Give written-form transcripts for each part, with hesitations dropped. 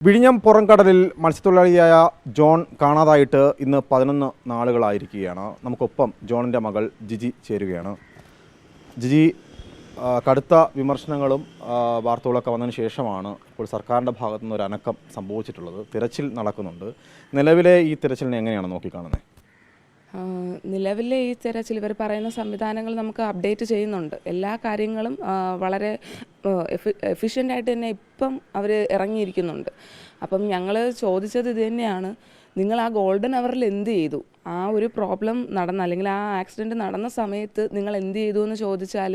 വിഴിഞ്ഞം പുറംകടലിൽ മത്സ്യത്തൊഴിലാളിയായ ജോൺ കാണാതായിട്ട് ഇന്ന് 11 നാളുകളായിരിക്കുകയാണ്. നമുക്കൊപ്പം ജോണിൻ്റെ മകൾ ജിജി ചേരുകയാണ്. ജിജി, കടുത്ത വിമർശനങ്ങളും വാർത്തകളൊക്കെ വന്നതിന് ശേഷമാണ് ഇപ്പോൾ സർക്കാരിൻ്റെ ഭാഗത്തു നിന്ന് ഒരു അനക്കം സംഭവിച്ചിട്ടുള്ളത്. തിരച്ചിൽ നടക്കുന്നുണ്ട്. നിലവിലെ ഈ തിരച്ചിലിനെ എങ്ങനെയാണ് നോക്കിക്കാണുന്നത്? നിലവിലെ ഈ തിരച്ചിൽ ഇവർ പറയുന്ന സംവിധാനങ്ങൾ നമുക്ക് അപ്ഡേറ്റ് ചെയ്യുന്നുണ്ട്. എല്ലാ കാര്യങ്ങളും വളരെ എഫിഷ്യൻ്റായിട്ട് തന്നെ ഇപ്പം അവർ ഇറങ്ങിയിരിക്കുന്നുണ്ട്. അപ്പം ഞങ്ങൾ ചോദിച്ചത് ഇത് തന്നെയാണ്, നിങ്ങൾ ആ ഗോൾഡൻ അവറിൽ എന്ത് ചെയ്തു? ആ ഒരു പ്രോബ്ലം നടന്ന അല്ലെങ്കിൽ ആ ആക്സിഡൻറ്റ് നടന്ന സമയത്ത് നിങ്ങൾ എന്ത് ചെയ്തു എന്ന് ചോദിച്ചാൽ,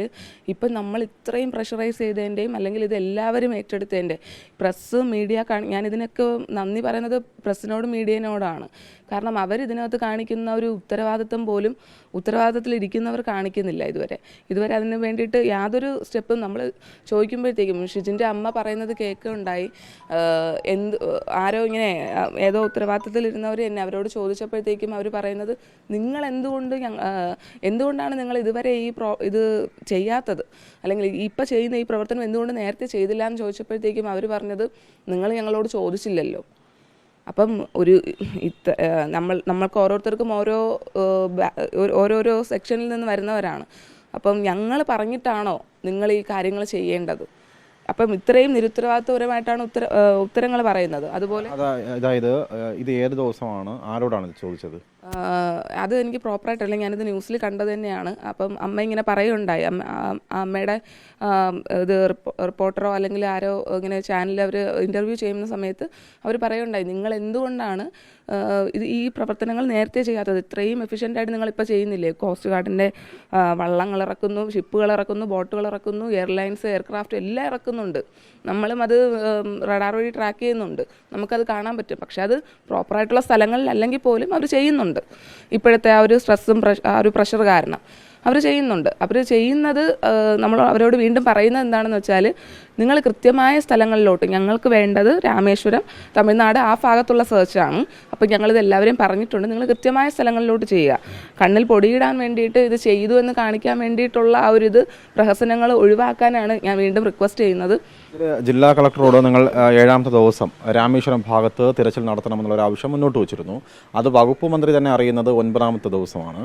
ഇപ്പം നമ്മൾ ഇത്രയും പ്രഷറൈസ് ചെയ്തതിൻ്റെയും അല്ലെങ്കിൽ ഇത് എല്ലാവരും ഏറ്റെടുത്തതിൻ്റെ പ്രസ് മീഡിയ ഞാനിതിനൊക്കെ നന്ദി പറയുന്നത് പ്രസ്സിനോടും മീഡിയനോടാണ്. കാരണം അവരിതിനകത്ത് കാണിക്കുന്ന ഒരു ഉത്തരവാദിത്വം പോലും ഉത്തരവാദിത്തത്തിലിരിക്കുന്നവർ കാണിക്കുന്നില്ല. ഇതുവരെ അതിന് വേണ്ടിയിട്ട് യാതൊരു സ്റ്റെപ്പും നമ്മൾ ചോദിക്കുമ്പോഴത്തേക്കും ഷിജിൻ്റെ അമ്മ പറയുന്നത് കേൾക്കുകയുണ്ടായി. ആരോ ഇങ്ങനെ ഏതോ ഉത്തരവാദിത്തത്തിലിരുന്നവർ തന്നെ അവരോട് ചോദിച്ചപ്പോഴത്തേക്കും അവർ പറയുന്നത്, നിങ്ങൾ എന്തുകൊണ്ടാണ് നിങ്ങൾ ഇതുവരെ ഇത് ചെയ്യാത്തത്, അല്ലെങ്കിൽ ഇപ്പം ചെയ്യുന്ന ഈ പ്രവർത്തനം എന്തുകൊണ്ട് നേരത്തെ ചെയ്തില്ല എന്ന് ചോദിച്ചപ്പോഴത്തേക്കും അവർ പറഞ്ഞത്, നിങ്ങൾ ഞങ്ങളോട് ചോദിച്ചില്ലല്ലോ. അപ്പം നമ്മൾക്ക് ഓരോരുത്തർക്കും ഓരോരോ സെക്ഷനിൽ നിന്ന് വരുന്നവരാണ്. അപ്പം ഞങ്ങൾ പറഞ്ഞിട്ടാണോ നിങ്ങൾ ഈ കാര്യങ്ങൾ ചെയ്യേണ്ടത്? അപ്പം ഇത്രയും നിരുത്തരവാദിത്വപരമായിട്ടാണ് ഉത്തരങ്ങൾ പറയുന്നത്. അതുപോലെ അതായത് ഇത് ഏത് ദിവസമാണ്, ആരോടാണ് ചോദിച്ചത്? അത് എനിക്ക് പ്രോപ്പറായിട്ടല്ല, ഞാനിത് ന്യൂസിൽ കണ്ടത് തന്നെയാണ്. അപ്പം അമ്മ ഇങ്ങനെ പറയുണ്ടായി, അമ്മയുടെ ഇത് റിപ്പോർട്ടറോ അല്ലെങ്കിൽ ആരോ ഇങ്ങനെ ചാനലിൽ അവർ ഇൻ്റർവ്യൂ ചെയ്യുന്ന സമയത്ത് അവർ പറയുണ്ടായി, നിങ്ങൾ എന്തുകൊണ്ടാണ് ഈ പ്രവർത്തനങ്ങൾ നേരത്തെ ചെയ്യാത്തത്? ഇത്രയും എഫിഷ്യൻ്റായിട്ട് നിങ്ങളിപ്പോൾ ചെയ്യുന്നില്ലേ? കോസ്റ്റ് ഗാർഡിൻ്റെ വള്ളങ്ങൾ ഇറക്കുന്നു, ഷിപ്പുകൾ ഇറക്കുന്നു, ബോട്ടുകൾ ഇറക്കുന്നു, എയർലൈൻസ്, എയർക്രാഫ്റ്റ് എല്ലാം ഇറക്കുന്നുണ്ട്. നമ്മളും അത് റഡാർ വഴി ട്രാക്ക് ചെയ്യുന്നുണ്ട്, നമുക്കത് കാണാൻ പറ്റും. പക്ഷെ അത് പ്രോപ്പറായിട്ടുള്ള സ്ഥലങ്ങളിൽ അല്ലെങ്കിൽ പോലും അവർ ചെയ്യുന്നുണ്ട്. ഇപ്പോഴത്തെ ആ ഒരു സ്ട്രെസ്സും ആ ഒരു പ്രഷർ കാരണം അവർ ചെയ്യുന്നുണ്ട്. അവർ ചെയ്യുന്നത് നമ്മൾ അവരോട് വീണ്ടും പറയുന്നത് എന്താണെന്ന് വെച്ചാൽ, നിങ്ങൾ കൃത്യമായ സ്ഥലങ്ങളിലോട്ട്, ഞങ്ങൾക്ക് വേണ്ടത് രാമേശ്വരം, തമിഴ്നാട് ആ ഭാഗത്തുള്ള സെർച്ചാണ്. അപ്പോൾ ഞങ്ങളിത് എല്ലാവരെയും പറഞ്ഞിട്ടുണ്ട്, നിങ്ങൾ കൃത്യമായ സ്ഥലങ്ങളിലോട്ട് ചെയ്യുക. കണ്ണിൽ പൊടിയിടാൻ വേണ്ടിയിട്ട് ഇത് ചെയ്തു എന്ന് കാണിക്കാൻ വേണ്ടിയിട്ടുള്ള ആ ഒരു പ്രഹസനങ്ങൾ ഒഴിവാക്കാനാണ് ഞാൻ വീണ്ടും റിക്വസ്റ്റ് ചെയ്യുന്നത്. ജില്ലാ കളക്ടറോട് നിങ്ങൾ 7ാമത്തെ ദിവസം രാമേശ്വരം ഭാഗത്ത് തിരച്ചിൽ നടത്തണമെന്നുള്ള ആവശ്യം മുന്നോട്ട് വച്ചിരുന്നു. അത് വകുപ്പ് മന്ത്രി തന്നെ അറിയുന്നത് 9ാമത്തെ ദിവസമാണ്.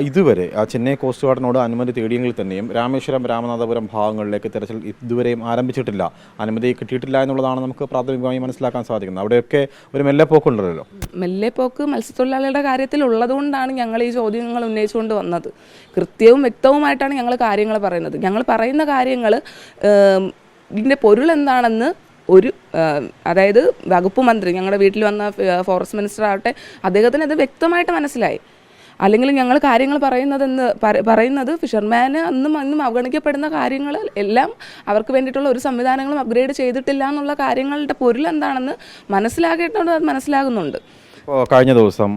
ഇതുവരെ ചെന്നൈ കോസ്റ്റ് ഗാർഡിനോട് അനുമതി തേടിയെങ്കിൽ തന്നെയും രാമേശ്വരം, രാമനാഥപുരം ഭാഗങ്ങളിലേക്ക് തിരച്ചിൽ ഇതുവരെയും ആരംഭിച്ചിട്ടില്ല, അനുമതി കിട്ടിയിട്ടില്ല എന്നുള്ളതാണ് നമുക്ക് പ്രാഥമികമായി മനസ്സിലാക്കാൻ സാധിക്കുന്നത്. അവിടെയൊക്കെ ഒരു മെല്ലെപ്പോക്കുണ്ടല്ലോ. മെല്ലെപ്പോക്ക് മത്സ്യത്തൊഴിലാളികളുടെ കാര്യത്തിൽ ഉള്ളതുകൊണ്ടാണ് ഞങ്ങൾ ഈ ചോദ്യങ്ങൾ ഉന്നയിച്ചുകൊണ്ട് വന്നത്. കൃത്യവും വ്യക്തവുമായിട്ടാണ് ഞങ്ങൾ കാര്യങ്ങൾ പറയുന്നത്. ഞങ്ങൾ പറയുന്ന കാര്യങ്ങൾ ഇതിൻ്റെ പൊരുൾ എന്താണെന്ന് അതായത് വകുപ്പ് മന്ത്രി, ഞങ്ങളുടെ വീട്ടിൽ വന്ന ഫോറസ്റ്റ് മിനിസ്റ്റർ ആവട്ടെ, അദ്ദേഹത്തിന് അത് വ്യക്തമായിട്ട് മനസ്സിലായി. അല്ലെങ്കിൽ ഞങ്ങൾ കാര്യങ്ങൾ പറയുന്നത് ഫിഷർമാന് അന്നും അവഗണിക്കപ്പെടുന്ന കാര്യങ്ങൾ എല്ലാം അവർക്ക് വേണ്ടിയിട്ടുള്ള ഒരു സംവിധാനങ്ങളും അപ്ഗ്രേഡ് ചെയ്തിട്ടില്ല എന്നുള്ള കാര്യങ്ങളുടെ പൊരുൾ എന്താണെന്ന് മനസ്സിലാക്കിയിട്ടുണ്ട്. അത് മനസ്സിലാകുന്നുണ്ട്. കഴിഞ്ഞ ദിവസം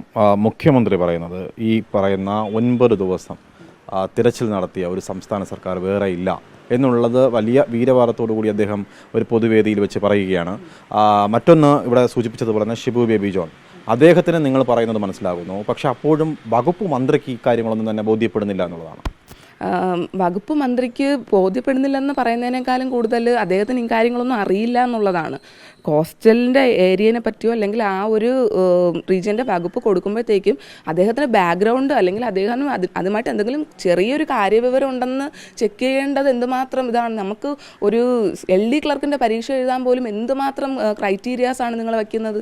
മുഖ്യമന്ത്രി പറയുന്നത്, ഈ പറയുന്ന 9 ദിവസം തിരച്ചിൽ നടത്തിയ ഒരു സംസ്ഥാന സർക്കാർ വേറെ ഇല്ല എന്നുള്ളത് വലിയ വീരവാദത്തോടു കൂടി അദ്ദേഹം ഒരു പൊതുവേദിയിൽ വെച്ച് പറയുകയാണ്. മറ്റൊന്ന് ഇവിടെ സൂചിപ്പിച്ചതുപോലെ തന്നെ ഷിബു ബേബി ജോൺ, അദ്ദേഹത്തിന് നിങ്ങൾ പറയുന്നത് മനസ്സിലാകുന്നു, പക്ഷെ അപ്പോഴും വകുപ്പ് മന്ത്രിക്ക് ഈ കാര്യങ്ങളൊന്നും തന്നെ ബോധ്യപ്പെടുന്നില്ല എന്നുള്ളതാണ്. വകുപ്പ് മന്ത്രിക്ക് ബോധ്യപ്പെടുന്നില്ലെന്ന് പറയുന്നതിനേക്കാളും കൂടുതൽ അദ്ദേഹത്തിന് ഈ കാര്യങ്ങളൊന്നും അറിയില്ല എന്നുള്ളതാണ്. കോസ്റ്റലിൻ്റെ ഏരിയനെ പറ്റിയോ അല്ലെങ്കിൽ ആ ഒരു റീജിയൻ്റെ വകുപ്പ് കൊടുക്കുമ്പോഴത്തേക്കും അദ്ദേഹത്തിന് ബാക്ക്ഗ്രൗണ്ട് അല്ലെങ്കിൽ അദ്ദേഹം അതുമായിട്ട് എന്തെങ്കിലും ചെറിയൊരു കാര്യവിവരം ഉണ്ടെന്ന് ചെക്ക് ചെയ്യേണ്ടത് എന്തുമാത്രം ഇതാണ്. നമുക്ക് ഒരു LD ക്ലർക്കിൻ്റെ പരീക്ഷ എഴുതാൻ പോലും എന്തുമാത്രം ക്രൈറ്റീരിയാസാണ് നിങ്ങൾ വയ്ക്കുന്നത്.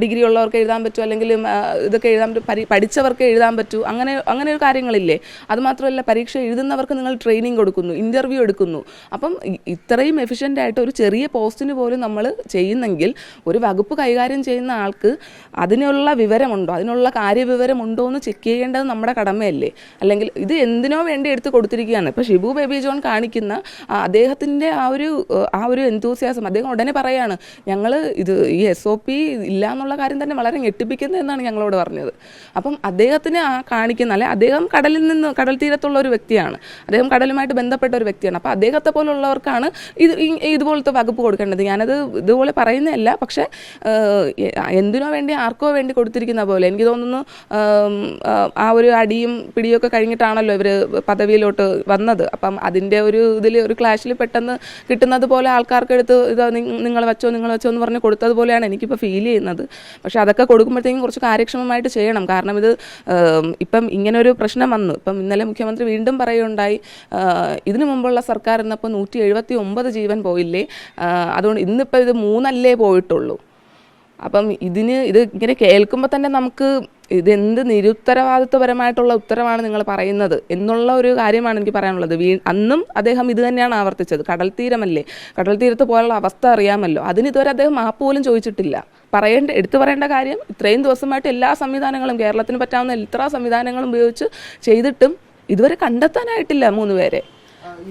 ഡിഗ്രി ഉള്ളവർക്ക് എഴുതാൻ പറ്റൂ, അല്ലെങ്കിൽ ഇതൊക്കെ എഴുതാൻ പറ്റും, പഠിച്ചവർക്ക് എഴുതാൻ പറ്റൂ, അങ്ങനെ ഒരു കാര്യങ്ങളില്ലേ. അതുമാത്രമല്ല, പരീക്ഷ എഴുതുന്നവർക്ക് നിങ്ങൾ ട്രെയിനിങ് കൊടുക്കുന്നു, ഇൻ്റർവ്യൂ എടുക്കുന്നു. അപ്പം ഇത്രയും എഫിഷ്യൻ്റായിട്ട് ഒരു ചെറിയ പോസ്റ്റിന് പോലും നമ്മൾ ചെയ്യുന്നെങ്കിൽ ഒരു വകുപ്പ് കൈകാര്യം ചെയ്യുന്ന ആൾക്ക് അതിനുള്ള വിവരമുണ്ടോ, അതിനുള്ള കാര്യവിവരമുണ്ടോ എന്ന് ചെക്ക് ചെയ്യേണ്ടത് നമ്മുടെ കടമയല്ലേ? അല്ലെങ്കിൽ ഇത് എന്തിനോ വേണ്ടി എടുത്ത് കൊടുത്തിരിക്കുകയാണ്. ഇപ്പോൾ ഷിബു ബേബി ജോൺ കാണിക്കുന്ന അദ്ദേഹത്തിൻ്റെ ആ ഒരു എന്തൂസിയാസം, അദ്ദേഹം ഉടനെ പറയാണ്, ഞങ്ങൾ ഈ SOP ഇല്ല എന്നുള്ള കാര്യം തന്നെ വളരെ ഞെട്ടിപ്പിക്കുന്നത് എന്നാണ് ഞങ്ങളോട് പറഞ്ഞത്. അപ്പം അദ്ദേഹത്തിന് കാണിക്കുന്ന, അല്ലെ അദ്ദേഹം കടൽ തീരത്തുള്ള ഒരു വ്യക്തിയാണ്. വ്യക്തിയാണ്, അദ്ദേഹം കടലുമായിട്ട് ബന്ധപ്പെട്ട ഒരു വ്യക്തിയാണ്. അപ്പോൾ അദ്ദേഹത്തെ പോലുള്ളവർക്കാണ് ഇതുപോലത്തെ വകുപ്പ് കൊടുക്കേണ്ടത്. ഞാനത് ഇതുപോലെ പറയുന്നതല്ല, പക്ഷേ എന്തിനോ വേണ്ടി ആർക്കോ വേണ്ടി കൊടുത്തിരിക്കുന്ന പോലെ എനിക്ക് തോന്നുന്നു. ആ ഒരു അടിയും പിടിയൊക്കെ കഴിഞ്ഞിട്ടാണല്ലോ ഇവർ പദവിയിലോട്ട് വന്നത്. അപ്പം അതിൻ്റെ ഒരു ഇതിൽ ഒരു ക്ലാഷിൽ പെട്ടെന്ന് കിട്ടുന്നത് പോലെ ആൾക്കാർക്ക് എടുത്ത് ഇത് നിങ്ങൾ വെച്ചോ എന്ന് പറഞ്ഞ് കൊടുത്തതുപോലെയാണ് എനിക്കിപ്പോൾ ഫീൽ ചെയ്യുന്നത്. പക്ഷേ അതൊക്കെ കൊടുക്കുമ്പോഴത്തേക്കും കുറച്ച് കാര്യക്ഷമമായിട്ട് ചെയ്യണം. കാരണം ഇത് ഇപ്പം ഇങ്ങനൊരു പ്രശ്നം വന്നു. ഇപ്പം ഇന്നലെ മുഖ്യമന്ത്രി വീണ്ടും പറയുകയുണ്ടായി, ഇതിനു മുമ്പുള്ള സർക്കാർ എന്നപ്പോൾ 179 ജീവൻ പോയില്ലേ, അതുകൊണ്ട് ഇന്നിപ്പോൾ ഇത് 3 പോയിട്ടുള്ളൂ. അപ്പം ഇത് ഇങ്ങനെ കേൾക്കുമ്പോൾ തന്നെ നമുക്ക് ഇതെന്ത് നിരുത്തരവാദിത്വപരമായിട്ടുള്ള ഉത്തരവാണ് നിങ്ങൾ പറയുന്നത് എന്നുള്ള ഒരു കാര്യമാണ് എനിക്ക് പറയാനുള്ളത്. അന്നും അദ്ദേഹം ഇത് തന്നെയാണ് ആവർത്തിച്ചത്. കടൽ തീരമല്ലേ, കടൽ തീരത്ത് പോലുള്ള അവസ്ഥ അറിയാമല്ലോ, അതിന് ഇതുവരെ അദ്ദേഹം മാപ്പ് പോലും ചോദിച്ചിട്ടില്ല. എടുത്തു പറയേണ്ട കാര്യം, ഇത്രയും ദിവസമായിട്ട് എല്ലാ സംവിധാനങ്ങളും, കേരളത്തിന് പറ്റാവുന്ന എല്ലാ സംവിധാനങ്ങളും ഉപയോഗിച്ച് ചെയ്തിട്ടും ഇതുവരെ കണ്ടെത്താനായിട്ടില്ല 3 പേരെ.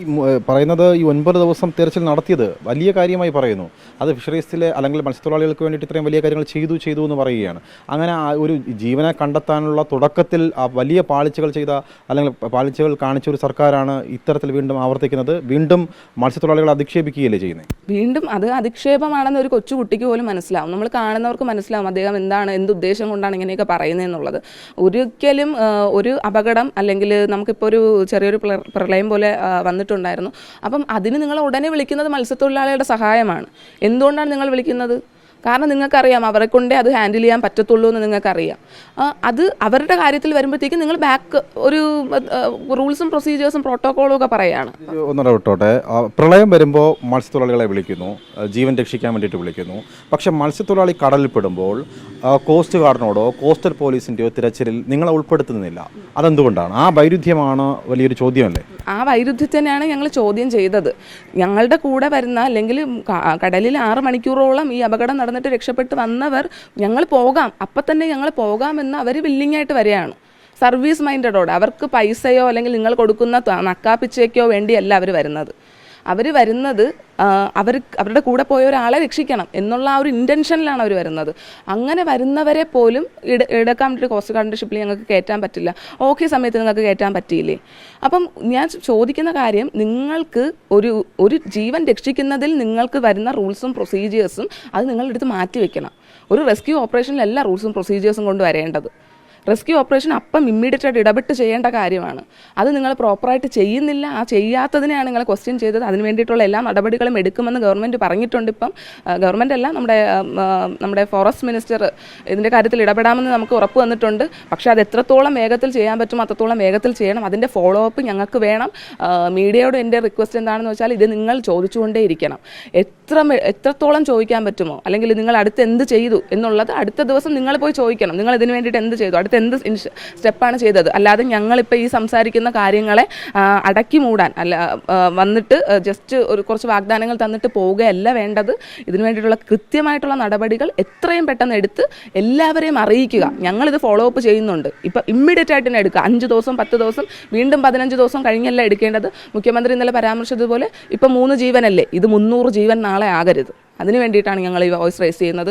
ഈ പറയുന്നത് ഈ 9 ദിവസം തിരച്ചിൽ നടത്തിയത് വലിയ കാര്യമായി പറയുന്നു. അത് ഫിഷറീസിലെ അല്ലെങ്കിൽ മത്സ്യത്തൊഴിലാളികൾക്ക് വേണ്ടിയിട്ട് ഇത്രയും വലിയ കാര്യങ്ങൾ ചെയ്തു എന്ന് പറയുകയാണ്. അങ്ങനെ ഒരു ജീവനെ കണ്ടെത്താനുള്ള തുടക്കത്തിൽ വലിയ പാളിച്ചകൾ ചെയ്ത അല്ലെങ്കിൽ പാളിച്ചകൾ കാണിച്ച ഒരു സർക്കാരാണ് ഇത്തരത്തിൽ വീണ്ടും ആവർത്തിക്കുന്നത്. വീണ്ടും മത്സ്യത്തൊഴിലാളികളെ അധിക്ഷേപിക്കുകയല്ലേ ചെയ്യുന്നത്? വീണ്ടും അത് അധിക്ഷേപമാണെന്ന് ഒരു കൊച്ചുകുട്ടിക്ക് പോലും മനസ്സിലാവും. നമ്മൾ കാണുന്നവർക്ക് മനസ്സിലാവും അദ്ദേഹം എന്ത് ഉദ്ദേശം കൊണ്ടാണ് ഇങ്ങനെയൊക്കെ പറയുന്നതെന്നുള്ളത്. ഒരിക്കലും ഒരു അപകടം അല്ലെങ്കിൽ നമുക്കിപ്പോൾ ഒരു ചെറിയൊരു പ്രളയം പോലെ വന്നിട്ടുണ്ടായിരുന്നു. അപ്പം അതിന് നിങ്ങൾ ഉടനെ വിളിക്കുന്നത് മത്സ്യത്തൊഴിലാളികളുടെ സഹായമാണ്. എന്തുകൊണ്ടാണ് നിങ്ങൾ വിളിക്കുന്നത്? കാരണം നിങ്ങൾക്കറിയാം അവരെ കൊണ്ടേ അത് ഹാൻഡിൽ ചെയ്യാൻ പറ്റത്തുള്ളൂ എന്ന് നിങ്ങൾക്കറിയാം. അത് അവരുടെ കാര്യത്തിൽ വരുമ്പോഴത്തേക്കും നിങ്ങൾ ബാക്ക് ഒരു റൂൾസും പ്രൊസീജിയേഴ്സും പ്രോട്ടോക്കോളും ഒക്കെ പറയുകയാണ്. ഒന്നുകൂടെ വിട്ടോട്ടെ, പ്രളയം വരുമ്പോൾ മത്സ്യത്തൊഴിലാളികളെ വിളിക്കുന്നു, ജീവൻ രക്ഷിക്കാൻ വേണ്ടിയിട്ട് വിളിക്കുന്നു. പക്ഷേ മത്സ്യത്തൊഴിലാളി കടലിൽ പെടുമ്പോൾ കോസ്റ്റ് ഗാർഡിനോടോ കോസ്റ്റൽ പോലീസിൻ്റെയോ തിരച്ചിലിൽ നിങ്ങളെ ഉൾപ്പെടുത്തുന്നില്ല. അതെന്തുകൊണ്ടാണ്? ആ വൈരുദ്ധ്യമാണ് വലിയൊരു ചോദ്യമല്ലേ? ആ വൈരുദ്ധ്യത്തിനെയാണ് ഞങ്ങൾ ചോദ്യം ചെയ്തത്. ഞങ്ങളുടെ കൂടെ വരുന്ന അല്ലെങ്കിൽ കടലിൽ 6 മണിക്കൂറോളം ഈ അപകടം നടന്നിട്ട് രക്ഷപ്പെട്ട് വന്നവർ ഞങ്ങൾ പോകാം, അപ്പം തന്നെ ഞങ്ങൾ പോകാമെന്ന് അവർ വില്ലിങ്ങായിട്ട് വരികയാണ്. സർവീസ് മൈൻഡഡോടെ, അവർക്ക് പൈസയോ അല്ലെങ്കിൽ നിങ്ങൾ കൊടുക്കുന്ന നക്കാപ്പിച്ചയ്ക്കോ വേണ്ടിയല്ല അവർ വരുന്നത്. അവരുടെ കൂടെ പോയ ഒരാളെ രക്ഷിക്കണം എന്നുള്ള ആ ഒരു ഇൻറ്റൻഷനിലാണ് അവർ വരുന്നത്. അങ്ങനെ വരുന്നവരെ പോലും എടുക്കാൻ വേണ്ടി കോസ്റ്റ് ഗാർഡിൻ്റെ ഷിപ്പിൽ ഞങ്ങൾക്ക് കയറ്റാൻ പറ്റില്ല. ഓക്കെ സമയത്ത് നിങ്ങൾക്ക് കയറ്റാൻ പറ്റിയില്ലേ? അപ്പം ഞാൻ ചോദിക്കുന്ന കാര്യം, നിങ്ങൾക്ക് ഒരു ജീവൻ രക്ഷിക്കുന്നതിൽ നിങ്ങൾക്ക് വരുന്ന റൂൾസും പ്രൊസീജിയേഴ്സും അത് നിങ്ങളെടുത്ത് മാറ്റി വെക്കണം. ഒരു റെസ്ക്യൂ ഓപ്പറേഷനിൽ എല്ലാ റൂൾസും പ്രൊസീജിയേഴ്സും കൊണ്ട് വരേണ്ടത്. റെസ്ക്യൂ ഓപ്പറേഷൻ അപ്പം ഇമ്മീഡിയറ്റ് ആയിട്ട് ഇടപെട്ട് ചെയ്യേണ്ട കാര്യമാണ്. അത് നിങ്ങൾ പ്രോപ്പറായിട്ട് ചെയ്യുന്നില്ല. ആ ചെയ്യാത്തതിനെയാണ് നിങ്ങൾ ക്വസ്റ്റ്യൻ ചെയ്തത്. അതിന് വേണ്ടിയിട്ടുള്ള എല്ലാ നടപടികളും എടുക്കുമെന്ന് ഗവൺമെൻറ് പറഞ്ഞിട്ടുണ്ട്. ഇപ്പം ഗവൺമെൻറ് അല്ല, നമ്മുടെ ഫോറസ്റ്റ് മിനിസ്റ്റർ ഇതിൻ്റെ കാര്യത്തിൽ ഇടപെടാമെന്ന് നമുക്ക് ഉറപ്പ് വന്നിട്ടുണ്ട്. പക്ഷേ അത് എത്രത്തോളം വേഗത്തിൽ ചെയ്യാൻ പറ്റും അത്രത്തോളം വേഗത്തിൽ ചെയ്യണം. അതിൻ്റെ ഫോളോ അപ്പ് ഞങ്ങൾക്ക് വേണം. മീഡിയയോട് എൻ്റെ റിക്വസ്റ്റ് എന്താണെന്ന് വെച്ചാൽ, ഇത് നിങ്ങൾ ചോദിച്ചുകൊണ്ടേ ഇരിക്കണം. എത്രത്തോളം ചോദിക്കാൻ പറ്റുമോ, അല്ലെങ്കിൽ നിങ്ങൾ അടുത്ത് എന്ത് ചെയ്തു എന്നുള്ളത് അടുത്ത ദിവസം നിങ്ങൾ പോയി ചോദിക്കണം. നിങ്ങൾ ഇതിന് വേണ്ടിയിട്ട് എന്ത് ചെയ്തു, അടുത്ത് എന്ത് സ്റ്റെപ്പാണ് ചെയ്തത്. അല്ലാതെ ഞങ്ങളിപ്പോൾ ഈ സംസാരിക്കുന്ന കാര്യങ്ങളെ അടക്കി മൂടാൻ വന്നിട്ട് ജസ്റ്റ് കുറച്ച് വാഗ്ദാനങ്ങൾ തന്നിട്ട് പോവുകയല്ല വേണ്ടത്. ഇതിനു വേണ്ടിയിട്ടുള്ള കൃത്യമായിട്ടുള്ള നടപടികൾ എത്രയും പെട്ടെന്ന് എടുത്ത് എല്ലാവരെയും അറിയിക്കുക. ഞങ്ങളിത് ഫോളോ അപ്പ് ചെയ്യുന്നുണ്ട്. ഇപ്പം ഇമ്മീഡിയറ്റ് ആയിട്ട് തന്നെ എടുക്കുക. 5 ദിവസം 10 ദിവസം വീണ്ടും 15 ദിവസം കഴിഞ്ഞല്ല എടുക്കേണ്ടത്. മുഖ്യമന്ത്രി ഇന്നലെ പരാമർശിച്ചതുപോലെ ഇപ്പം 3 ജീവനല്ലേ, ഇത് 300 ജീവൻ നാളെ ആകരുത്. അതിന് വേണ്ടിയിട്ടാണ് ഞങ്ങൾ ഈ വോയിസ് റേസ് ചെയ്യുന്നത്.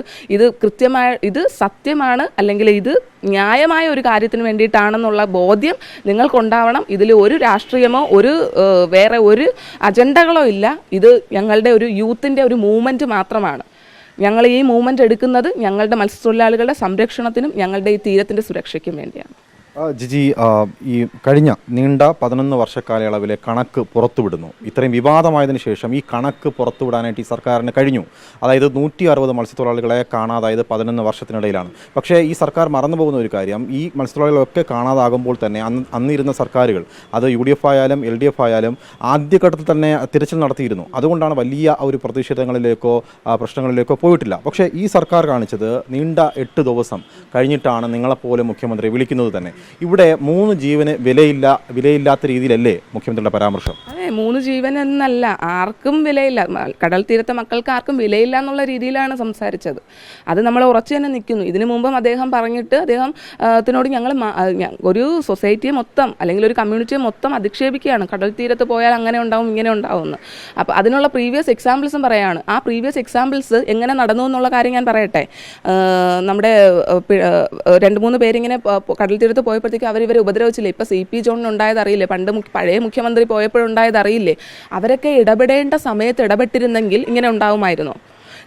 ഇത് സത്യമാണ്, അല്ലെങ്കിൽ ഇത് ന്യായമായ ഒരു കാര്യത്തിന് വേണ്ടിയിട്ടാണെന്നുള്ള ബോധ്യം നിങ്ങൾക്കുണ്ടാവണം. ഇതിൽ ഒരു രാഷ്ട്രീയമോ വേറെ ഒരു അജണ്ടകളോ ഇല്ല. ഇത് ഞങ്ങളുടെ ഒരു യൂത്തിൻ്റെ ഒരു മൂവ്മെൻറ്റ് മാത്രമാണ്. ഞങ്ങൾ ഈ മൂവ്മെൻറ്റ് എടുക്കുന്നത് ഞങ്ങളുടെ മത്സ്യത്തൊഴിലാളികളുടെ സംരക്ഷണത്തിനും ഞങ്ങളുടെ ഈ തീരത്തിൻ്റെ സുരക്ഷയ്ക്കും വേണ്ടിയാണ്. ജിജി, ഈ കഴിഞ്ഞ നീണ്ട 11 വർഷക്കാലയളവിലെ കണക്ക് പുറത്തുവിടുന്നു. ഇത്രയും വിവാദമായതിനു ശേഷം ഈ കണക്ക് പുറത്തുവിടാനായിട്ട് ഈ സർക്കാരിന് കഴിഞ്ഞു. അതായത് 160 മത്സ്യത്തൊഴിലാളികളെ കാണാതായത് 11 വർഷത്തിനിടയിലാണ്. പക്ഷേ ഈ സർക്കാർ മറന്നുപോകുന്ന ഒരു കാര്യം, ഈ മത്സ്യത്തൊഴിലാളികളൊക്കെ കാണാതാകുമ്പോൾ തന്നെ അന്നിരുന്ന സർക്കാരുകൾ, അത് UDF ആയാലും LDF ആയാലും ആദ്യഘട്ടത്തിൽ തന്നെ തിരച്ചിൽ നടത്തിയിരുന്നു. അതുകൊണ്ടാണ് വലിയ ഒരു പ്രതിഷേധങ്ങളിലേക്കോ പ്രശ്നങ്ങളിലേക്കോ പോയിട്ടില്ല. പക്ഷേ ഈ സർക്കാർ കാണിച്ചത് നീണ്ട 8 ദിവസം കഴിഞ്ഞിട്ടാണ് നിങ്ങളെപ്പോലെ മുഖ്യമന്ത്രി വിളിക്കുന്നത് തന്നെ. ഇവിടെ 3 ജീവന് വിലയില്ലാത്ത രീതിയിലല്ലേ മുഖ്യമന്ത്രിയുടെ പരാമർശം? അതെ, 3 ജീവൻ എന്നല്ല, ആർക്കും വിലയില്ല. കടൽ തീരത്തെ മക്കൾക്ക് ആർക്കും വിലയില്ല എന്നുള്ള രീതിയിലാണ് സംസാരിച്ചത്. അത് നമ്മൾ ഉറച്ചു തന്നെ നിൽക്കുന്നു. ഇതിനു മുമ്പും അദ്ദേഹം പറഞ്ഞിട്ട് അദ്ദേഹത്തിനോട് ഞങ്ങൾ ഒരു സൊസൈറ്റിയെ മൊത്തം അല്ലെങ്കിൽ ഒരു കമ്മ്യൂണിറ്റിയെ മൊത്തം അധിക്ഷേപിക്കുകയാണ്. കടൽ തീരത്ത് പോയാൽ അങ്ങനെ ഉണ്ടാവും ഇങ്ങനെ ഉണ്ടാവുമെന്ന്. അപ്പോൾ അതിനുള്ള പ്രീവിയസ് എക്സാമ്പിൾസും പറയുകയാണ്. ആ പ്രീവിയസ് എക്സാമ്പിൾസ് എങ്ങനെ നടന്നു എന്നുള്ള കാര്യം ഞാൻ പറയട്ടെ. നമ്മുടെ 2-3 പേരിങ്ങനെ കടൽ തീരത്ത് പോയ പോയപ്പോഴത്തേക്കും അവരിവരെ ഉപദ്രവിച്ചില്ലേ? ഇപ്പോൾ CP ജോണിനുണ്ടായത് അറിയില്ലേ? പണ്ട് പഴയ മുഖ്യമന്ത്രി പോയപ്പോഴുണ്ടായത് അറിയില്ലേ? അവരൊക്കെ ഇടപെടേണ്ട സമയത്ത് ഇടപെട്ടിരുന്നെങ്കിൽ ഇങ്ങനെ ഉണ്ടാവുമായിരുന്നോ?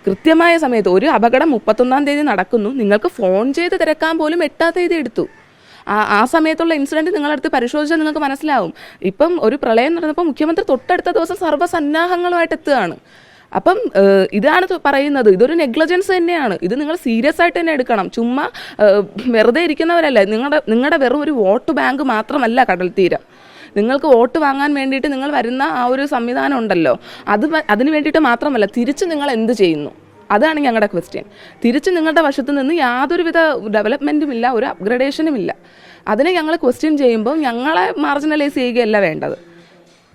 കൃത്യമായ സമയത്ത് ഒരു അപകടം 31-ാം തീയതി നടക്കുന്നു, നിങ്ങൾക്ക് ഫോൺ ചെയ്ത് തിരക്കാൻ പോലും 8-ാം തീയതി എടുത്തു. ആ സമയത്തുള്ള ഇൻസിഡൻറ്റ് നിങ്ങളടുത്ത് പരിശോധിച്ചാൽ നിങ്ങൾക്ക് മനസ്സിലാവും. ഇപ്പം ഒരു പ്രളയം നടന്നപ്പോൾ മുഖ്യമന്ത്രി തൊട്ടടുത്ത ദിവസം സർവ്വസന്നാഹങ്ങളുമായിട്ട് എത്തുകയാണ്. അപ്പം ഇതാണ് പറയുന്നത്, ഇതൊരു നെഗ്ലിജൻസ് തന്നെയാണ്. ഇത് നിങ്ങൾ സീരിയസ് ആയിട്ട് തന്നെ എടുക്കണം. ചുമ്മാ വെറുതെ ഇരിക്കുന്നവരല്ല. നിങ്ങളുടെ വെറും ഒരു വോട്ട് ബാങ്ക് മാത്രമല്ല കടൽ തീരം. നിങ്ങൾക്ക് വോട്ട് വാങ്ങാൻ വേണ്ടിയിട്ട് നിങ്ങൾ വരുന്ന ആ ഒരു സംവിധാനം ഉണ്ടല്ലോ, അതിന് വേണ്ടിയിട്ട് മാത്രമല്ല, തിരിച്ച് നിങ്ങൾ എന്ത് ചെയ്യുന്നു? അതാണ് ഞങ്ങളുടെ ക്വസ്റ്റ്യൻ. തിരിച്ച് നിങ്ങളുടെ വശത്ത് നിന്ന് യാതൊരുവിധ ഡെവലപ്മെൻറ്റും ഇല്ല, ഒരു അപ്ഗ്രഡേഷനും ഇല്ല. അതിനെ ഞങ്ങൾ ക്വസ്റ്റ്യൻ ചെയ്യുമ്പോൾ ഞങ്ങളെ മാർജിനലൈസ് ചെയ്യുകയല്ല വേണ്ടത്.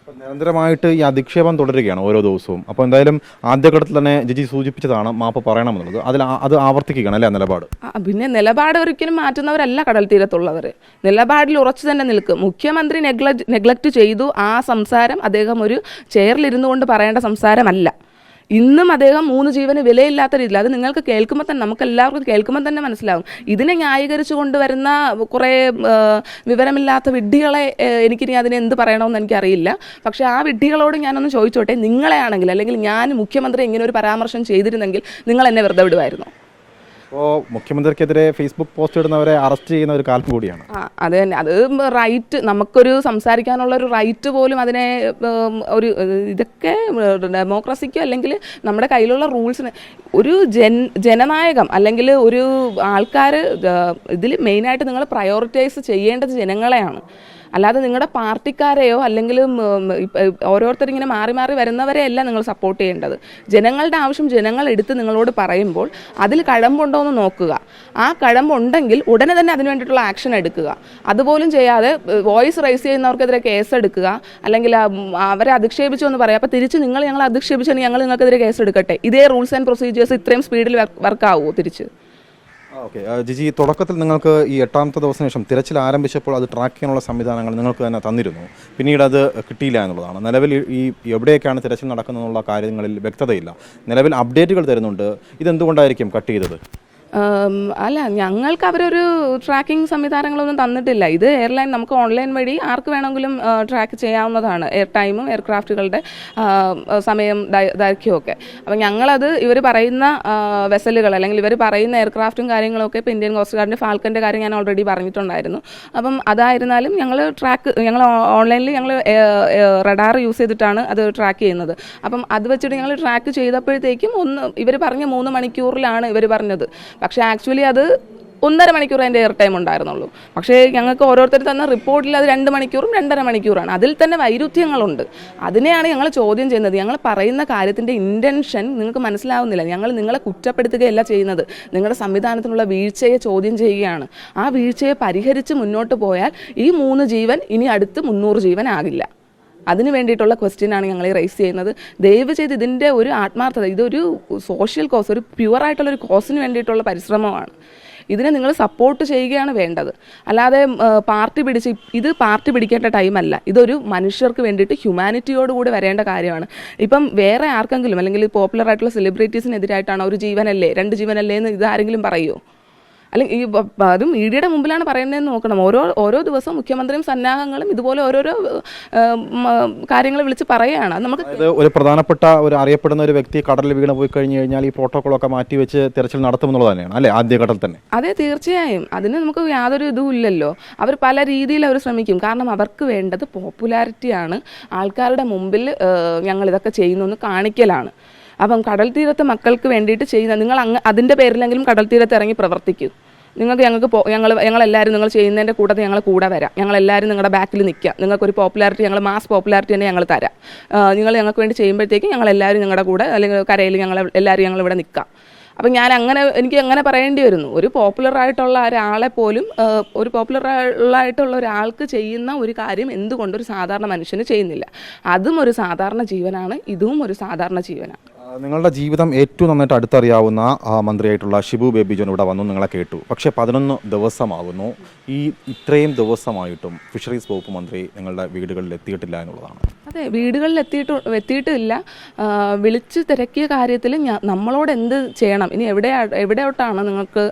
നിരന്തരമായിട്ട് ഈ അധിക്ഷേപം തുടരുകയാണ് ഓരോ ദിവസവും. അപ്പോൾ എന്തായാലും ആദ്യഘട്ടത്തിൽ തന്നെ ജിജി സൂചിപ്പിച്ചതാണ് മാപ്പ് പറയണമെന്നുള്ളത്. അത് ആവർത്തിക്കുകയാണ് അല്ലേ നിലപാട്? പിന്നെ നിലപാട് ഒരിക്കലും മാറ്റുന്നവരല്ല കടൽ തീരത്തുള്ളവർ. നിലപാടിൽ ഉറച്ചു തന്നെ നിൽക്കും. മുഖ്യമന്ത്രി നെഗ്ലക്റ്റ് ചെയ്തു ആ സംസാരം അദ്ദേഹം ഒരു ചെയറിലിരുന്നു കൊണ്ട് പറയേണ്ട സംസാരമല്ല. ഇന്നും അദ്ദേഹം 3 ജീവന് വിലയില്ലാത്ത രീതിയിൽ, അത് നിങ്ങൾക്ക് കേൾക്കുമ്പോൾ തന്നെ, നമുക്ക് എല്ലാവർക്കും കേൾക്കുമ്പോൾ തന്നെ മനസ്സിലാവും. ഇതിനെ ന്യായീകരിച്ചു കൊണ്ടുവരുന്ന കുറേ വിവരമില്ലാത്ത വിഡ്ഢികളെ, എനിക്കിനി അതിനെ എന്ത് പറയണമെന്ന് എനിക്കറിയില്ല. പക്ഷേ ആ വിഡ്ഢികളോട് ഞാനൊന്ന് ചോദിച്ചോട്ടെ, നിങ്ങളെ ആണെങ്കിൽ, അല്ലെങ്കിൽ ഞാൻ മുഖ്യമന്ത്രി ഇങ്ങനെ ഒരു പരാമർശം ചെയ്തിരുന്നെങ്കിൽ നിങ്ങൾ എന്നെ വെറുതെ വിടുമായിരുന്നോ? അപ്പോൾ മുഖ്യമന്ത്രിക്കെതിരെ ഫേസ്ബുക്ക് പോസ്റ്റ് ഇടുന്നവരെ അറസ്റ്റ് ചെയ്യുന്ന ഒരു കാലം കൂടിയാണ്. അത് തന്നെ, അത് റൈറ്റ്, നമുക്കൊരു സംസാരിക്കാനുള്ള ഒരു റൈറ്റ് പോലും അതിനെ ഒരു ഇതൊക്കെ ഡെമോക്രസിക്കോ അല്ലെങ്കിൽ നമ്മുടെ കയ്യിലുള്ള റൂൾസിന് ഒരു ജനനായകം അല്ലെങ്കിൽ ഒരു ആൾക്കാർ ഇതിൽ മെയിനായിട്ട് നിങ്ങൾ പ്രയോറിറ്റൈസ് ചെയ്യേണ്ടത് ജനങ്ങളെയാണ്. അല്ലാതെ നിങ്ങളുടെ പാർട്ടിക്കാരെയോ അല്ലെങ്കിൽ ഓരോരുത്തരിങ്ങനെ മാറി മാറി വരുന്നവരെയല്ല നിങ്ങൾ സപ്പോർട്ട് ചെയ്യേണ്ടത്. ജനങ്ങളുടെ ആവശ്യം ജനങ്ങൾ എടുത്ത് നിങ്ങളോട് പറയുമ്പോൾ അതിൽ കഴമ്പുണ്ടോ എന്ന് നോക്കുക. ആ കഴമ്പുണ്ടെങ്കിൽ ഉടനെ തന്നെ അതിന് വേണ്ടിയിട്ടുള്ള ആക്ഷൻ എടുക്കുക. അതുപോലും ചെയ്യാതെ വോയിസ് റൈസ് ചെയ്യുന്നവർക്കെതിരെ കേസ് എടുക്കുക, അല്ലെങ്കിൽ അവരെ അധിക്ഷേപിച്ചു എന്ന് പറയാം. അപ്പോൾ തിരിച്ച് ഞങ്ങളെ അധിക്ഷേപിച്ചാൽ ഞങ്ങൾ നിങ്ങൾക്കെതിരെ കേസ് എടുക്കട്ടെ. ഇതേ റൂൾസ് ആൻഡ് പ്രൊസീജിയേഴ്സ് ഇത്രയും സ്പീഡിൽ വർക്കാവുമോ തിരിച്ച്? ഓക്കെ ജിജി, തുടക്കത്തിൽ നിങ്ങൾക്ക് ഈ 8ാമത്തെ ദിവസത്തിന് ശേഷം തിരച്ചിൽ ആരംഭിച്ചപ്പോൾ അത് ട്രാക്ക് ചെയ്യാനുള്ള സംവിധാനങ്ങൾ നിങ്ങൾക്ക് തന്നെ തന്നിരുന്നു. പിന്നീട് അത് കിട്ടിയില്ല എന്നുള്ളതാണ്. നിലവിൽ ഈ എവിടെയൊക്കെയാണ് തിരച്ചിൽ നടക്കുന്നതെന്നുള്ള കാര്യങ്ങളിൽ വ്യക്തതയില്ല. നിലവിൽ അപ്ഡേറ്റുകൾ തരുന്നുണ്ട്. ഇതെന്തുകൊണ്ടായിരിക്കും കട്ട് ചെയ്തത്? അല്ല, ഞങ്ങൾക്ക് അവരൊരു ട്രാക്കിംഗ് സംവിധാനങ്ങളൊന്നും തന്നിട്ടില്ല. ഇത് എയർലൈൻ നമുക്ക് ഓൺലൈൻ വഴി ആർക്ക് വേണമെങ്കിലും ട്രാക്ക് ചെയ്യാവുന്നതാണ്, എയർ ടൈമും എയർക്രാഫ്റ്റുകളുടെ സമയം ദൈർഘ്യമൊക്കെ. അപ്പം ഞങ്ങളത് ഇവർ പറയുന്ന വെസലുകൾ അല്ലെങ്കിൽ ഇവർ പറയുന്ന എയർക്രാഫ്റ്റും കാര്യങ്ങളൊക്കെ ഇപ്പോൾ ഇന്ത്യൻ കോസ്റ്റ് ഗാർഡിൻ്റെ ഫാൽക്കൻ്റെ കാര്യം ഞാൻ ഓൾറെഡി പറഞ്ഞിട്ടുണ്ടായിരുന്നു. അപ്പം അതായിരുന്നാലും ഞങ്ങൾ ഓൺലൈനിൽ ഞങ്ങൾ റഡാർ യൂസ് ചെയ്തിട്ടാണ് അത് ട്രാക്ക് ചെയ്യുന്നത്. അപ്പം അത് വെച്ചിട്ട് ഞങ്ങൾ ട്രാക്ക് ചെയ്തപ്പോഴത്തേക്കും ഇവർ പറഞ്ഞ 3 മണിക്കൂറിലാണ് ഇവർ പറഞ്ഞത്. പക്ഷേ ആക്ച്വലി അത് 1.5 മണിക്കൂർ അതിൻ്റെ എയർ ടൈം ഉണ്ടായിരുന്നുള്ളൂ. പക്ഷേ ഞങ്ങൾക്ക് ഓരോരുത്തർ തന്ന റിപ്പോർട്ടിൽ അത് 2 മണിക്കൂറും 2.5 മണിക്കൂറാണ്. അതിൽ തന്നെ വൈരുദ്ധ്യങ്ങളുണ്ട്. അതിനെയാണ് ഞങ്ങൾ ചോദ്യം ചെയ്യുന്നത്. ഞങ്ങൾ പറയുന്ന കാര്യത്തിൻ്റെ ഇൻറ്റൻഷൻ നിങ്ങൾക്ക് മനസ്സിലാവുന്നില്ല. ഞങ്ങൾ നിങ്ങളെ കുറ്റപ്പെടുത്തുകയല്ല ചെയ്യുന്നത്, നിങ്ങളുടെ സംവിധാനത്തിനുള്ള വീഴ്ചയെ ചോദ്യം ചെയ്യുകയാണ്. ആ വീഴ്ചയെ പരിഹരിച്ച് മുന്നോട്ട് പോയാൽ ഈ 3 ജീവൻ ഇനി അടുത്ത് 300 ജീവൻ ആകില്ല. അതിന് വേണ്ടിയിട്ടുള്ള ക്വസ്റ്റ്യനാണ് ഞങ്ങൾ റൈസ് ചെയ്യുന്നത്. ദയവ് ചെയ്ത് ഇതിൻ്റെ ഒരു ആത്മാർത്ഥത, ഇതൊരു സോഷ്യൽ കോസ്, ഒരു പ്യുവറായിട്ടുള്ളൊരു കോസിന് വേണ്ടിയിട്ടുള്ള പരിശ്രമമാണ്. ഇതിനെ നിങ്ങൾ സപ്പോർട്ട് ചെയ്യുകയാണ് വേണ്ടത്. അല്ലാതെ ഇത് പാർട്ടി പിടിക്കേണ്ട ടൈമല്ല. ഇതൊരു മനുഷ്യർക്ക് വേണ്ടിയിട്ട് ഹ്യൂമാനിറ്റിയോടുകൂടി വരേണ്ട കാര്യമാണ്. ഇപ്പം വേറെ ആർക്കെങ്കിലും അല്ലെങ്കിൽ പോപ്പുലർ ആയിട്ടുള്ള സെലിബ്രിറ്റീസിനെതിരായിട്ടാണ് ഒരു ജീവനല്ലേ 2 ജീവനല്ലേ എന്ന് ഇതാരെങ്കിലും പറയുമോ? അല്ലെങ്കിൽ അതും മീഡിയയുടെ മുമ്പിലാണ് പറയുന്നതെന്ന് നോക്കണം. ഓരോ ദിവസവും മുഖ്യമന്ത്രിയും സന്നാഹങ്ങളും ഇതുപോലെ ഓരോരോ കാര്യങ്ങൾ വിളിച്ച് പറയുകയാണ്. അത് നമുക്ക് ഒരു പ്രധാനപ്പെട്ട ഒരു അറിയപ്പെടുന്ന ഒരു വ്യക്തി കടലിൽ വീണ് പോയി കഴിഞ്ഞു കഴിഞ്ഞാൽ ഈ പ്രോട്ടോക്കോളൊക്കെ മാറ്റി വെച്ച് തിരച്ചിൽ നടത്തുമെന്നുള്ളത് തന്നെയാണ് അല്ലേ ആദ്യഘട്ടത്തിൽ തന്നെ? അതെ, തീർച്ചയായും. അതിന് നമുക്ക് യാതൊരു ഇതും ഇല്ലല്ലോ. അവർ പല രീതിയിൽ അവർ ശ്രമിക്കും. കാരണം അവർക്ക് വേണ്ടത് പോപ്പുലാരിറ്റിയാണ്. ആൾക്കാരുടെ മുമ്പിൽ ഞങ്ങൾ ഇതൊക്കെ ചെയ്യുന്നു എന്ന് കാണിക്കലാണ്. അപ്പം കടൽ തീരത്തെ മക്കൾക്ക് വേണ്ടിയിട്ട് ചെയ്യുന്ന നിങ്ങൾ അതിൻ്റെ പേരിലെങ്കിലും കടൽ തീരത്ത് ഇറങ്ങി പ്രവർത്തിക്കൂ. ഞങ്ങളെല്ലാവരും നിങ്ങൾ ചെയ്യുന്നതിൻ്റെ കൂട്ടത്തിൽ ഞങ്ങൾ കൂടെ വരാം. ഞങ്ങളെല്ലാവരും നിങ്ങളുടെ ബാക്കിൽ നിൽക്കാം. നിങ്ങൾക്കൊരു പോപ്പുലാരിറ്റി, ഞങ്ങൾ മാസ് പോപ്പുലാരിറ്റി തന്നെ ഞങ്ങൾ തരാം. നിങ്ങൾ ഞങ്ങൾക്ക് വേണ്ടി ചെയ്യുമ്പോഴത്തേക്കും ഞങ്ങളെല്ലാവരും ഞങ്ങളുടെ കൂടെ അല്ലെങ്കിൽ കരയിൽ എല്ലാവരും ഞങ്ങളിവിടെ നിൽക്കാം. അപ്പം എനിക്ക് അങ്ങനെ പറയേണ്ടി വരുന്നു. ഒരു പോപ്പുലറായിട്ടുള്ള ഒരാളെ പോലും ഒരു പോപ്പുലറായിട്ടുള്ള ഒരാൾക്ക് ചെയ്യുന്ന ഒരു കാര്യം എന്തുകൊണ്ട് ഒരു സാധാരണ മനുഷ്യന് ചെയ്യുന്നില്ല? അതും ഒരു സാധാരണ ജീവനാണ്, ഇതും ഒരു സാധാരണ ജീവനാണ്. നിങ്ങളുടെ ജീവിതം ഏറ്റവും നന്നായിട്ട് അടുത്തറിയാവുന്ന മന്ത്രിയായിട്ടുള്ള ഷിബു ബേബി ജോൺ ഇവിടെ വന്നു, നിങ്ങളെ കേട്ടു. പക്ഷേ 11 ദിവസമാകുന്നു. ഇത്രയും ദിവസമായിട്ടും ഫിഷറീസ് വകുപ്പ് മന്ത്രി നിങ്ങളുടെ വീടുകളിൽ എത്തിയിട്ടില്ല എന്നുള്ളതാണ്. അതെ, വീടുകളിൽ എത്തിയിട്ടില്ല. വിളിച്ച് തിരക്കിയ കാര്യത്തിൽ നമ്മളോട് എന്ത് ചെയ്യണം, ഇനി എവിടെയോട്ടാണ് നിങ്ങൾക്ക്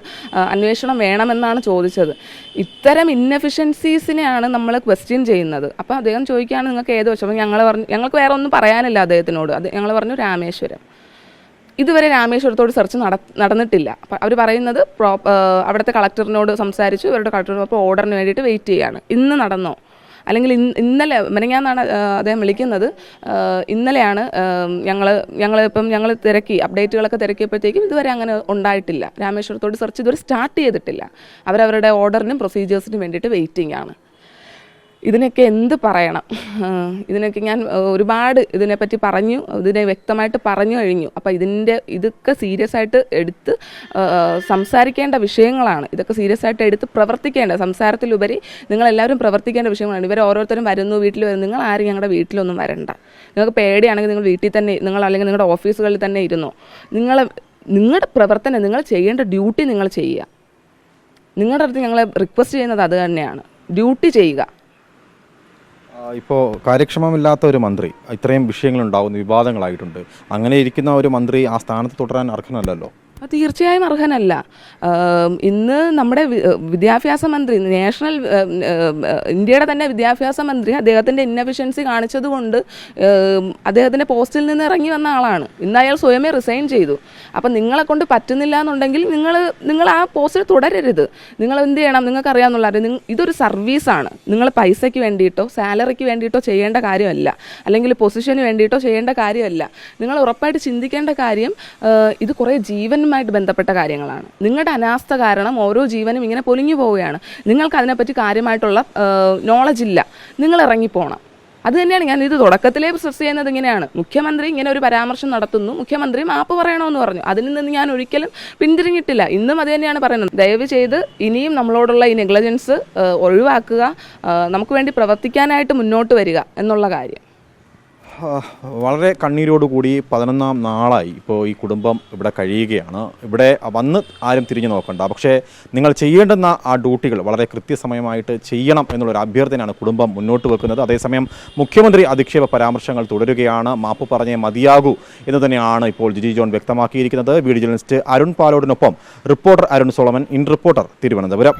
അന്വേഷണം വേണമെന്നാണ് ചോദിച്ചത്. ഇത്തരം ഇന്നെഫിഷ്യൻസീസിനെയാണ് നമ്മൾ ക്വസ്റ്റ്യൻ ചെയ്യുന്നത്. അപ്പോൾ അദ്ദേഹം ചോദിക്കുകയാണ് നിങ്ങൾക്ക് ഏത് വശം. ഞങ്ങൾക്ക് വേറെ ഒന്നും പറയാനില്ല അദ്ദേഹത്തിനോട്. ഞങ്ങൾ പറഞ്ഞു രാമേശ്വരം. ഇതുവരെ രാമേശ്വരത്തോട് സെർച്ച് നടന്നിട്ടില്ല. അവർ പറയുന്നത് അവിടുത്തെ കളക്ടറിനോട് സംസാരിച്ചു, ഇവരുടെ കളക്ടറിനോട് ഓർഡറിന് വേണ്ടിയിട്ട് വെയിറ്റ് ചെയ്യുകയാണ്. ഇന്ന് നടന്നോ? അല്ലെങ്കിൽ ഇന്നലെ മെനങ്ങാന്നാണ് അദ്ദേഹം വിളിക്കുന്നത്. ഇന്നലെയാണ് ഞങ്ങൾ തിരക്കി, അപ്ഡേറ്റുകളൊക്കെ തിരക്കിയപ്പോഴത്തേക്കും ഇതുവരെ അങ്ങനെ ഉണ്ടായിട്ടില്ല. രാമേശ്വരത്തോട് സെർച്ച് ഇതുവരെ സ്റ്റാർട്ട് ചെയ്തിട്ടില്ല. അവരവരുടെ ഓർഡറിനും പ്രൊസീജിയേഴ്സിനും വേണ്ടിയിട്ട് വെയിറ്റിംഗ് ആണ്. ഇതിനൊക്കെ എന്ത് പറയണം? ഇതിനൊക്കെ ഞാൻ ഒരുപാട് ഇതിനെപ്പറ്റി പറഞ്ഞു, ഇതിനെ വ്യക്തമായിട്ട് പറഞ്ഞു കഴിഞ്ഞു. അപ്പോൾ ഇതൊക്കെ സീരിയസ് ആയിട്ട് എടുത്ത് സംസാരിക്കേണ്ട വിഷയങ്ങളാണ്. ഇതൊക്കെ സീരിയസ് ആയിട്ട് എടുത്ത് പ്രവർത്തിക്കേണ്ട, സംസാരത്തിലുപരി നിങ്ങളെല്ലാവരും പ്രവർത്തിക്കേണ്ട വിഷയങ്ങളാണ്. ഇവർ ഓരോരുത്തരും വരുന്നു, വീട്ടിൽ വരുന്നു. നിങ്ങൾ ആരും ഞങ്ങളുടെ വീട്ടിലൊന്നും വരണ്ട. നിങ്ങൾക്ക് പേടിയാണെങ്കിൽ നിങ്ങൾ വീട്ടിൽ തന്നെ, അല്ലെങ്കിൽ നിങ്ങളുടെ ഓഫീസുകളിൽ തന്നെ ഇരുന്നോ. നിങ്ങളുടെ പ്രവർത്തനം, നിങ്ങൾ ചെയ്യേണ്ട ഡ്യൂട്ടി നിങ്ങൾ ചെയ്യുക. നിങ്ങളുടെ അടുത്ത് ഞങ്ങൾ റിക്വസ്റ്റ് ചെയ്യുന്നത് അത് തന്നെയാണ്, ഡ്യൂട്ടി ചെയ്യുക. ഇപ്പോൾ കാര്യക്ഷമമില്ലാത്ത ഒരു മന്ത്രി, ഇത്രയും വിഷയങ്ങളുണ്ടാകുന്നു, വിവാദങ്ങളായിട്ടുണ്ട്. അങ്ങനെ ഇരിക്കുന്ന ഒരു മന്ത്രി ആ സ്ഥാനത്ത് തുടരാൻ അർഹനല്ലല്ലോ. തീർച്ചയായും അർഹനല്ല. ഇന്ന് നമ്മുടെ വിദ്യാഭ്യാസ മന്ത്രി, ഇന്ത്യയുടെ തന്നെ വിദ്യാഭ്യാസ മന്ത്രി അദ്ദേഹത്തിൻ്റെ ഇന്നഫിഷ്യൻസി കാണിച്ചതുകൊണ്ട് അദ്ദേഹത്തിൻ്റെ പോസ്റ്റിൽ നിന്ന് ഇറങ്ങി വന്ന ആളാണ്. ഇന്ന് അയാൾ സ്വയമേ റിസൈൻ ചെയ്തു. അപ്പം നിങ്ങളെ കൊണ്ട് പറ്റുന്നില്ല എന്നുണ്ടെങ്കിൽ നിങ്ങൾ ആ പോസ്റ്റിൽ തുടരരുത്. നിങ്ങൾ എന്ത് ചെയ്യണം? നിങ്ങൾക്കറിയാമെന്നുള്ള ഇതൊരു സർവീസാണ്. നിങ്ങൾ പൈസയ്ക്ക് വേണ്ടിയിട്ടോ സാലറിക്ക് വേണ്ടിയിട്ടോ ചെയ്യേണ്ട കാര്യമല്ല, അല്ലെങ്കിൽ പൊസിഷന് വേണ്ടിയിട്ടോ ചെയ്യേണ്ട കാര്യമല്ല. നിങ്ങൾ ഉറപ്പായിട്ട് ചിന്തിക്കേണ്ട കാര്യം ഇത് കുറേ ജീവനുമായിട്ട് ബന്ധപ്പെട്ട കാര്യങ്ങളാണ്. നിങ്ങളുടെ അനാസ്ഥ കാരണം ഓരോ ജീവനും ഇങ്ങനെ പൊലിഞ്ഞു പോവുകയാണ്. നിങ്ങൾക്ക് അതിനെപ്പറ്റി കാര്യമായിട്ടുള്ള നോളജ് ഇല്ല. നിങ്ങൾ ഇറങ്ങിപ്പോണം. അത് തന്നെയാണ് ഞാൻ ഇത് തുടക്കത്തിലേ സ്ട്രെസ് ചെയ്യുന്നത്. ഇങ്ങനെയാണ് മുഖ്യമന്ത്രി ഇങ്ങനെ ഒരു പരാമർശം നടത്തുന്നു, മുഖ്യമന്ത്രി മാപ്പ് പറയണമെന്ന് പറഞ്ഞു. അതിൽ നിന്ന് ഞാൻ ഒരിക്കലും പിന്തിരിഞ്ഞിട്ടില്ല. ഇന്നും അത് തന്നെയാണ് പറയുന്നത്. ദയവ് ചെയ്ത് ഇനിയും നമ്മളോടുള്ള ഈ നെഗ്ലിജൻസ് ഒഴിവാക്കുക, നമുക്ക് വേണ്ടി പ്രവർത്തിക്കാനായിട്ട് മുന്നോട്ട് വരിക എന്നുള്ള കാര്യം. വളരെ കണ്ണീരോടുകൂടി 11ാം നാളായി ഇപ്പോൾ ഈ കുടുംബം ഇവിടെ കഴിയുകയാണ്. ഇവിടെ വന്ന് ആരും തിരിഞ്ഞു നോക്കണ്ട, പക്ഷേ നിങ്ങൾ ചെയ്യേണ്ടുന്ന ആ ഡ്യൂട്ടികൾ വളരെ കൃത്യസമയമായിട്ട് ചെയ്യണം എന്നുള്ളൊരു അഭ്യർത്ഥനയാണ് കുടുംബം മുന്നോട്ട് വെക്കുന്നത്. അതേസമയം മുഖ്യമന്ത്രി അധിക്ഷേപ പരാമർശങ്ങൾ തുടരുകയാണ്. മാപ്പ് പറഞ്ഞേ മതിയാകൂ എന്ന് തന്നെയാണ് ഇപ്പോൾ ജിജി ജോൺ വ്യക്തമാക്കിയിരിക്കുന്നത്. വീഡിയോ ജേർണലിസ്റ്റ് അരുൺ പാലോടിനൊപ്പം reporter Arun Solomon, in reporter, Thiruvananthapuram.